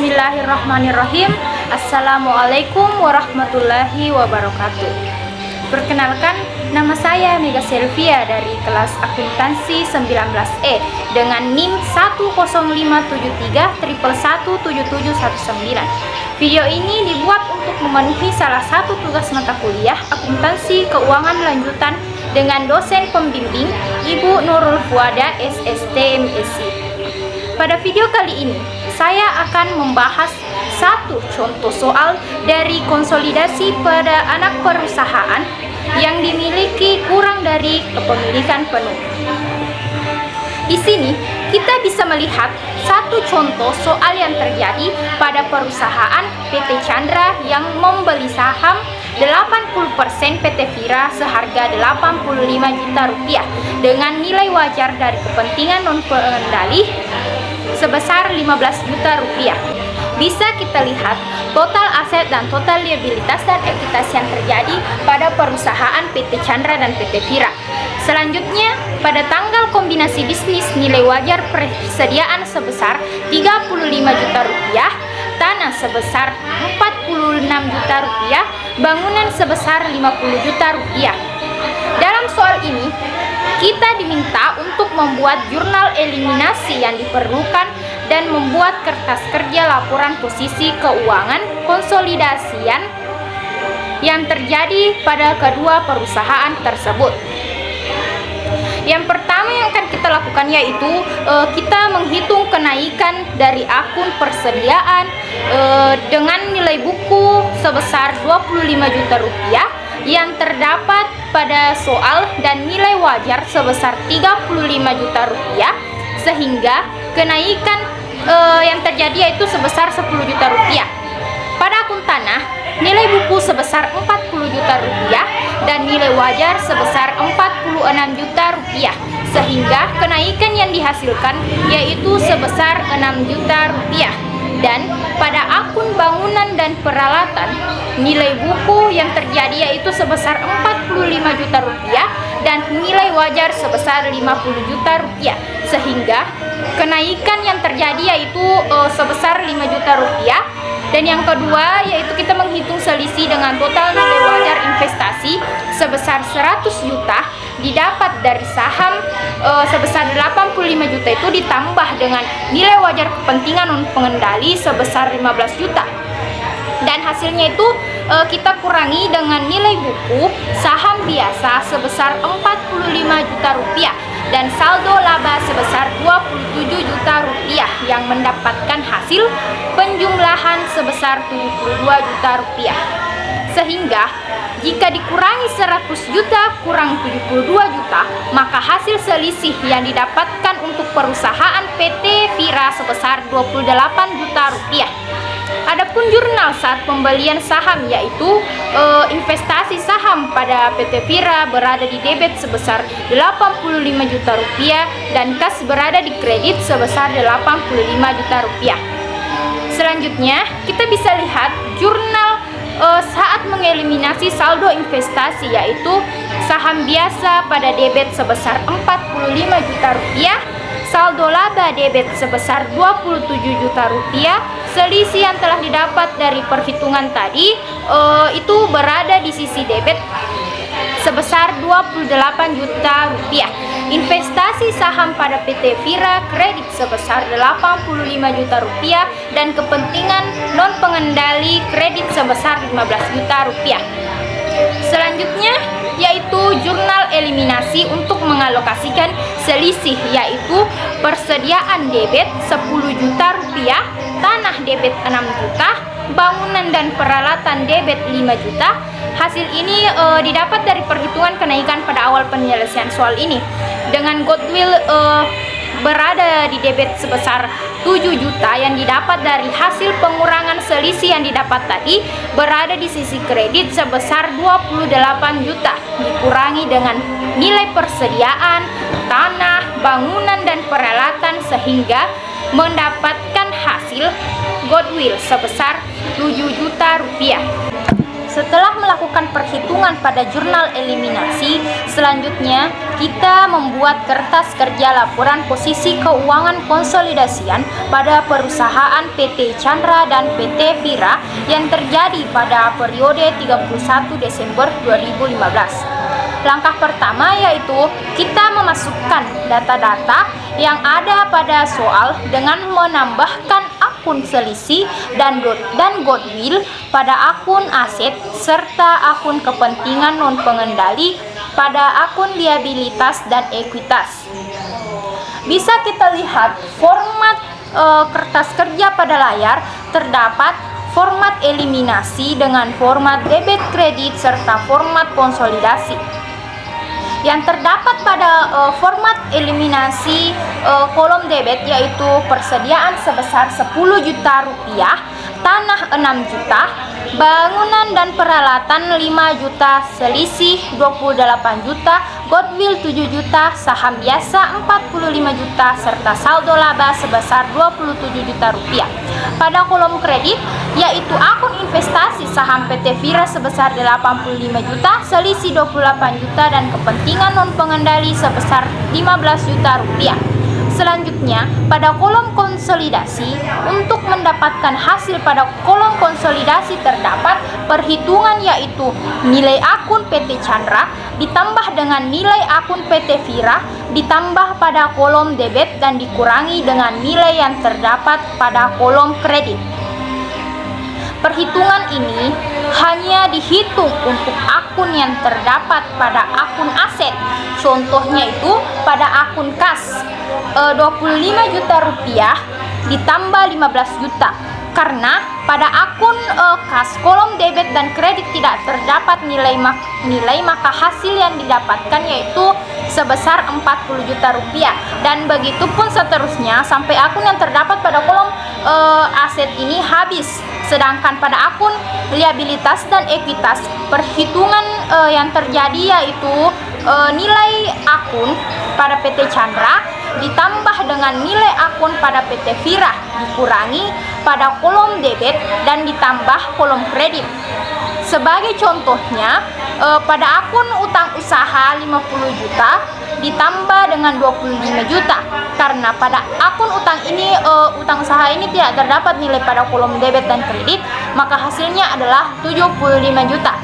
Bismillahirrahmanirrahim. Assalamualaikum warahmatullahi wabarakatuh. Perkenalkan, nama saya Mega Selvia dari kelas akuntansi 19E dengan NIM 1057311177719. Video ini dibuat untuk memenuhi salah satu tugas mata kuliah akuntansi keuangan lanjutan dengan dosen pembimbing Ibu Nurul Fuada SST MSI. Pada video kali ini, saya akan membahas satu contoh soal dari konsolidasi pada anak perusahaan yang dimiliki kurang dari kepemilikan penuh. Di sini, kita bisa melihat satu contoh soal yang terjadi pada perusahaan PT Chandra yang membeli saham 80% PT Vira seharga 85 juta rupiah dengan nilai wajar dari kepentingan non-pengendali sebesar 15 juta rupiah. Bisa kita lihat total aset dan total liabilitas dan ekuitas yang terjadi pada perusahaan PT Chandra dan PT Vira. Selanjutnya, pada tanggal kombinasi bisnis nilai wajar persediaan sebesar 35 juta rupiah, tanah sebesar 46 juta rupiah, bangunan sebesar 50 juta rupiah. Dalam soal ini, kita diminta untuk membuat jurnal eliminasi yang diperlukan dan membuat kertas kerja laporan posisi keuangan konsolidasian yang terjadi pada kedua perusahaan tersebut. Yang pertama yang akan kita lakukan yaitu kita menghitung kenaikan dari akun persediaan dengan nilai buku sebesar 25 juta rupiah yang terdapat pada soal dan nilai wajar sebesar 35 juta rupiah, sehingga kenaikan yang terjadi yaitu sebesar 10 juta rupiah. Pada akun tanah, nilai buku sebesar 40 juta rupiah dan nilai wajar sebesar 46 juta rupiah, sehingga kenaikan yang dihasilkan yaitu sebesar 6 juta rupiah. Dan pada akun bangunan dan peralatan, nilai buku yang terjadi yaitu sebesar 45 juta rupiah dan nilai wajar sebesar 50 juta rupiah, sehingga kenaikan yang terjadi yaitu sebesar 5 juta rupiah. Dan yang kedua yaitu kita menghitung selisih dengan total nilai wajar investasi sebesar 100 juta didapat dari saham sebesar 85 juta itu ditambah dengan nilai wajar kepentingan non pengendali sebesar 15 juta. Dan hasilnya itu kita kurangi dengan nilai buku saham biasa sebesar 45 juta rupiah dan saldo laba sebesar 27 juta rupiah yang mendapatkan hasil penjumlahan sebesar 72 juta rupiah. Sehingga jika dikurangi 100 juta kurang 72 juta, maka hasil selisih yang didapatkan untuk perusahaan PT Vira sebesar 28 juta rupiah. Adapun jurnal saat pembelian saham yaitu investasi saham pada PT Vira berada di debit sebesar 85 juta rupiah dan kas berada di kredit sebesar 85 juta rupiah. Selanjutnya, kita bisa lihat jurnal saat mengeliminasi saldo investasi yaitu saham biasa pada debit sebesar 45 juta rupiah, saldo laba debit sebesar 27 juta rupiah, selisih yang telah didapat dari perhitungan tadi itu berada di sisi debit sebesar 28 juta rupiah. Investasi saham pada PT Vira kredit sebesar 85 juta rupiah dan kepentingan non pengendali kredit sebesar 15 juta rupiah. Selanjutnya yaitu jurnal eliminasi untuk mengalokasikan selisih yaitu persediaan debit 10 juta rupiah, tanah debit 6 juta, bangunan dan peralatan debit 5 juta. Hasil ini didapat dari perhitungan kenaikan pada awal penyelesaian soal ini. Dengan goodwill berada di debit sebesar 7 juta yang didapat dari hasil pengurangan selisih yang didapat tadi berada di sisi kredit sebesar 28 juta dikurangi dengan nilai persediaan, tanah, bangunan dan peralatan sehingga mendapatkan hasil goodwill sebesar 7 juta rupiah. Setelah melakukan perhitungan pada jurnal eliminasi, selanjutnya kita membuat kertas kerja laporan posisi keuangan konsolidasian pada perusahaan PT Chandra dan PT Vira yang terjadi pada periode 31 Desember 2015. Langkah pertama yaitu kita memasukkan data-data yang ada pada soal dengan menambahkan akun selisih dan goodwill pada akun aset serta akun kepentingan non-pengendali pada akun liabilitas dan ekuitas. Bisa kita lihat format kertas kerja pada layar. Terdapat format eliminasi dengan format debit kredit serta format konsolidasi. Yang terdapat pada format eliminasi kolom debit yaitu persediaan sebesar 10 juta rupiah, tanah 6 juta, bangunan dan peralatan 5 juta, selisih 28 juta, goodwill 7 juta, saham biasa 45 juta, serta saldo laba sebesar 27 juta rupiah. Pada kolom kredit yaitu akun investasi saham PT Vira sebesar 85 juta, selisih 28 juta, dan kepentingan non-pengendali sebesar 15 juta rupiah. Selanjutnya, pada kolom konsolidasi, untuk mendapatkan hasil pada kolom konsolidasi terdapat perhitungan yaitu nilai akun PT Chandra ditambah dengan nilai akun PT Vira ditambah pada kolom debit dan dikurangi dengan nilai yang terdapat pada kolom kredit. Perhitungan ini hanya dihitung untuk akun yang terdapat pada akun aset. Contohnya itu pada akun kas 25 juta rupiah ditambah 15 juta. Karena pada akun kas kolom debit dan kredit tidak terdapat nilai, maka hasil yang didapatkan yaitu sebesar 40 juta rupiah, dan begitu pun seterusnya sampai akun yang terdapat pada kolom aset ini habis. Sedangkan pada akun liabilitas dan ekuitas, perhitungan yang terjadi yaitu nilai akun pada PT Chandra ditambah dengan nilai akun pada PT Vira dikurangi pada kolom debit dan ditambah kolom kredit. Sebagai contohnya, pada akun utang usaha 50 juta ditambah dengan 25 juta. Karena pada akun utang utang usaha ini tidak terdapat nilai pada kolom debit dan kredit, maka hasilnya adalah 75 juta.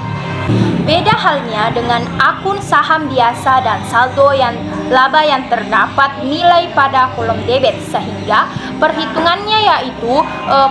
Beda halnya dengan akun saham biasa dan saldo yang laba yang terdapat nilai pada kolom debit, sehingga perhitungannya yaitu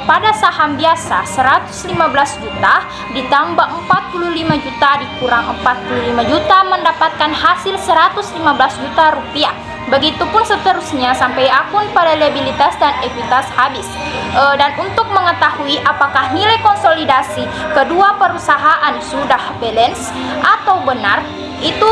pada saham biasa 115 juta ditambah 45 juta dikurang 45 juta mendapatkan hasil 115 juta rupiah. Begitupun seterusnya sampai akun pada liabilitas dan ekuitas habis. Dan untuk mengetahui apakah nilai konsolidasi kedua perusahaan sudah balance atau benar, itu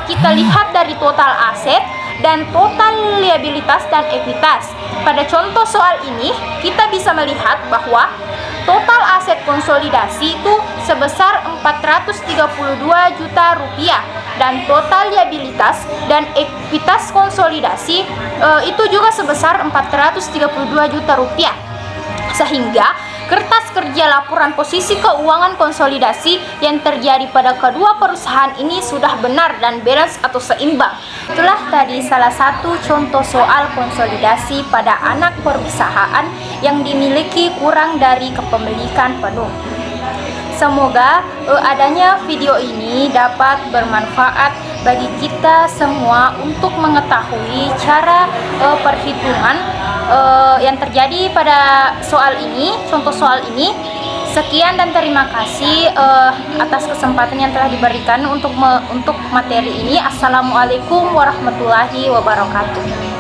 kita lihat dari total aset dan total liabilitas dan ekuitas. Pada contoh soal ini kita bisa melihat bahwa total aset konsolidasi itu sebesar 432 juta rupiah, dan total liabilitas dan ekuitas konsolidasi itu juga sebesar 432 juta rupiah. Sehingga kertas kerja laporan posisi keuangan konsolidasi yang terjadi pada kedua perusahaan ini sudah benar dan balance atau seimbang. Itulah tadi salah satu contoh soal konsolidasi pada anak perusahaan yang dimiliki kurang dari kepemilikan penuh. Semoga adanya video ini dapat bermanfaat bagi kita semua untuk mengetahui cara perhitungan yang terjadi pada soal ini, contoh soal ini. Sekian dan terima kasih atas kesempatan yang telah diberikan untuk materi ini. Assalamualaikum warahmatullahi wabarakatuh.